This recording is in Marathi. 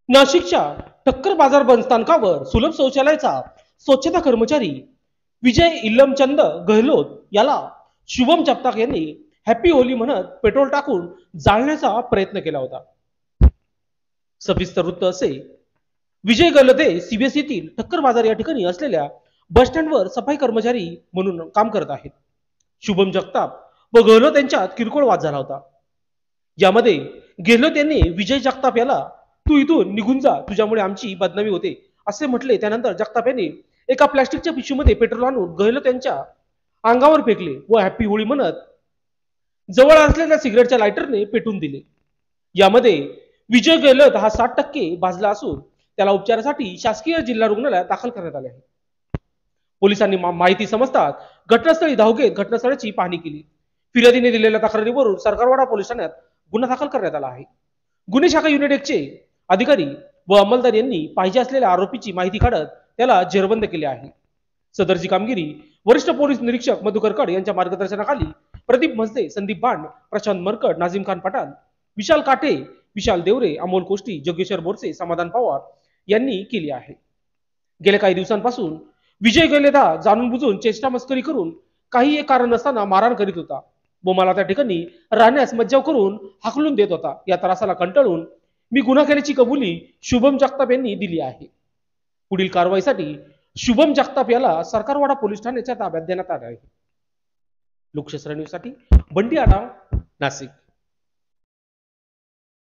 नाशिकच्या ठक्कर बाजार बंदस्थानकावर सुलभ शौचालयाचा स्वच्छता कर्मचारी विजय इल्लमचंद गहलोत याला शुभम जगताप यांनी हॅपी होली म्हणत पेट्रोल टाकून जाळण्याचा प्रयत्न केला होता। सविस्तर वृत्त असे, विजय गहलोत हे सीबीएसईतील ठक्कर बाजार या ठिकाणी असलेल्या बस स्टँडवर सफाई कर्मचारी म्हणून काम करत आहेत। शुभम जगताप व गहलोत यांच्यात किरकोळ वाद झाला होता। यामध्ये गहलोत यांनी विजय जगताप याला तू इथून निघून जा, तुझ्यामुळे आमची बदनामी होते असे म्हटले। त्यानंतर जगताप यांनी एका प्लास्टिकच्या पिशवीमध्ये पेट्रोल आणून गहलोत यांच्या अंगावर फेकले व हॅपी होळी म्हणत जवळ असलेल्या सिगरेटच्या लायटरने पेटून दिले। यामध्ये विजय गहलोत हा 60% भाजला असून त्याला उपचारासाठी शासकीय जिल्हा रुग्णालयात दाखल करण्यात आले आहे। पोलिसांनी माहिती समजताच घटनास्थळी धाव घेत घटनास्थळाची पाहणी केली। फिर्यादीने दिलेल्या तक्रारीवरून सरकारवाडा पोलीस ठाण्यात गुन्हा दाखल करण्यात आला आहे। गुन्हे शाखा युनिट 1 चे अधिकारी व अंमलदार यांनी पाहिजे असलेल्या आरोपीची माहिती काढत त्याला जेरबंद केले आहे। सदरची कामगिरी वरिष्ठ पोलीस निरीक्षक मधुकर कड यांच्या मार्गदर्शनाखाली प्रदीप मस्ते, संदीप बांड, प्रशांत मरकट, नाझीम खान पठाण, विशाल काटे, विशाल देवरे, अमोल कोष्टी, जोगेश्वर बोरसे, समाधान पवार यांनी केली आहे। गेल्या काही दिवसांपासून विजय गहलोत हा जाणून बुजून चेष्टा मस्करी करून काही एक कारण नसताना मारहाण करीत होता व मला त्या ठिकाणी राहण्यास मज्जाव करून हाकलून देत होता। या त्रासाला कंटाळून मी गुन्हा केल्याची कबुली शुभम जगताप यांनी दिली आहे। पुढील कारवाईसाठी शुभम जगताप याला सरकारवाडा पोलीस ठाण्याच्या ताब्यात देण्यात आले आहे। लोकशास्त्र न्यूज साठी बंटी आढाव, नाशिक।